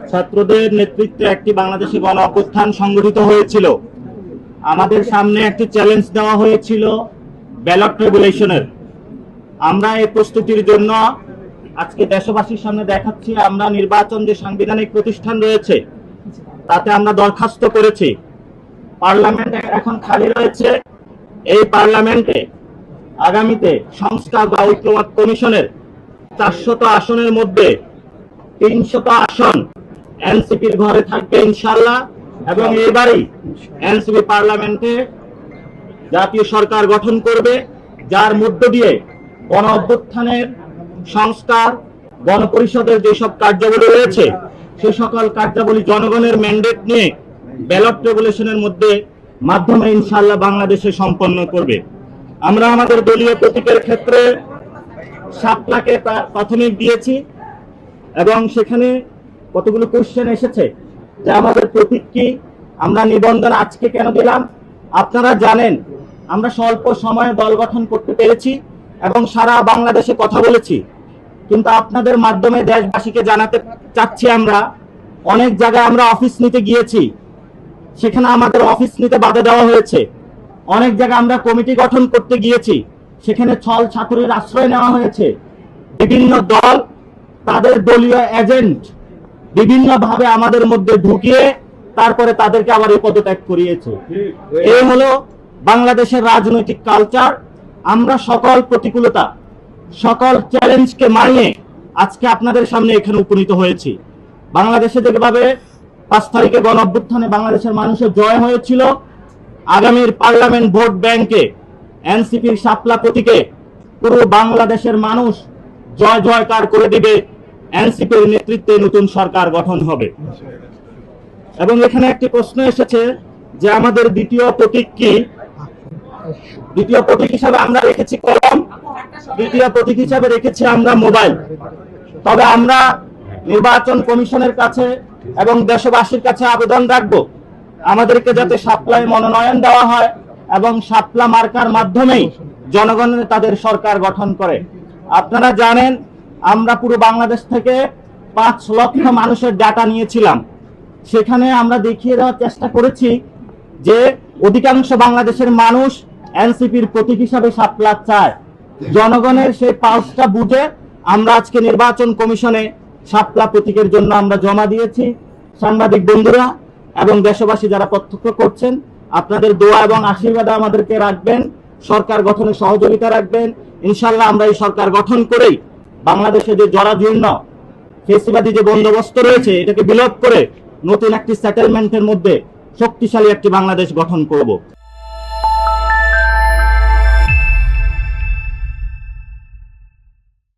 ছাত্রদের নেতৃত্বে একটি বাংলাদেশে গণ অভ্যুত্থান সংগঠিত হয়েছিল। আমাদের সামনে একটি চ্যালেঞ্জ দেওয়া হয়েছিল ব্যালট রেগুলেশনের। আমরা এই প্রস্তুতির জন্য আজকে দেশবাসীর সামনে দেখাচ্ছি আমরা নির্বাচন যে সাংবিধানিক প্রতিষ্ঠান রয়েছে তাতে আমরা দরখাস্ত করেছি। পার্লামেন্ট এখন খালি রয়েছে। এই পার্লামেন্টে আগামীতে সংস্কার বা ঐক্যমত কমিশনের 400 আসনের মধ্যে 300 আসন এনসিপির ঘরে থাকবে ইনশাআল্লাহ, এবং এবারই এনসিপি পার্লামেন্টে জাতীয় সরকার গঠন করবে, যার মধ্য দিয়ে গণ অভ্যুত্থানের সংস্কার, গণপরিষদের যেসব কার্যাবলী রয়েছে সে সকল কার্যাবলী জনগণের ম্যান্ডেট নিয়ে ব্যালট রেগুলেশনের মাধ্যমে ইনশাআল্লাহ বাংলাদেশে সম্পন্ন করবে। আমরা আমাদের দলীয় প্রতীকের ক্ষেত্রে শাপলাকে প্রাথমিক দিয়েছি এবং সেখানে কতগুলো কোশ্চেন এসেছে যে আমাদের প্রতীক কি, আমরা নিবন্ধন আজকে কেন দিলাম। আপনারা জানেন আমরা স্বল্প সময়ে দল গঠন করতে পেরেছি এবং সারা বাংলাদেশে কথা বলেছি, কিন্তু আপনাদের মাধ্যমে দেশবাসীকে জানাতে চাচ্ছি আমরা অনেক জায়গায় আমরা অফিস নিতে গিয়েছি, সেখানে আমাদের অফিস নিতে বাধা দেওয়া হয়েছে। অনেক জায়গায় আমরা কমিটি গঠন করতে গিয়েছি, সেখানে ছল ছাত্রের আশ্রয় নেওয়া হয়েছে। বিভিন্ন দল তাদের দলীয় এজেন্ট বিভিন্ন ভাবে আমাদের মধ্যে ঢুকিয়ে তারপরে তাদেরকে আবার এই পদত্যাগ করিয়েছে। এই হলো বাংলাদেশের রাজনৈতিক কালচার। আমরা সকল প্রতিকূলতা, সকল চ্যালেঞ্জকে মানিয়ে আজকে আপনাদের সামনে এখানে উপনীত হয়েছি। বাংলাদেশে যেভাবে 5 তারিখে গণ অভ্যুত্থানে বাংলাদেশের মানুষের জয় হয়েছিল, আগামীর পার্লামেন্ট ভোট ব্যাংকে এনসিপির শাপলা প্রতীকে পুরো বাংলাদেশের মানুষ জয় জয়কার করে দিবে। এনসিপির নেতৃত্বে নতুন সরকার গঠন হবে। এবং এখানে একটি প্রশ্ন এসেছে যে আমাদের দ্বিতীয় প্রতীক কি। দ্বিতীয় প্রতীক হিসাবে আমরা রেখেছি কলম, দ্বিতীয় প্রতীক হিসাবে রেখেছি আমরা মোবাইল। তবে আমরা নির্বাচন কমিশনের কাছে এবং দেশবাসীর কাছে আবেদন রাখবো আমাদেরকে যাতে শাপলায় মনোনয়ন দেওয়া হয় এবং শাপলা মার্কার মাধ্যমেই জনগণের তাদের সরকার গঠন করে। আপনারা জানেন আমরা পুরো বাংলাদেশ থেকে 5 লক্ষ মানুষের ডাটা নিয়েছিলাম। সেখানে আমরা দেখিয়ে দেওয়ার চেষ্টা করেছি যে অধিকাংশ বাংলাদেশের মানুষ এনসিপির প্রতীক হিসাবে শাপলা চায়। জনগণের সেই পালসটা বুঝে আমরা আজকে নির্বাচন কমিশনে শাপলা প্রতীকের জন্য আমরা জমা দিয়েছি। সাংবাদিক বন্ধুরা এবং দেশবাসী যারা প্রত্যক্ষ করছেন, আপনাদের দোয়া এবং আশীর্বাদ আমাদেরকে রাখবেন, সরকার গঠনে সহযোগিতা রাখবেন। ইনশাআল্লাহ আমরা এই সরকার গঠন করেই বাংলাদেশে যে জরাজীর্ণ ফেসিবাদী যে বন্দোবস্ত রয়েছে এটাকে বিলোপ করে নতুন একটি সেটেলমেন্টের মধ্যে শক্তিশালী একটি বাংলাদেশ গঠন করব।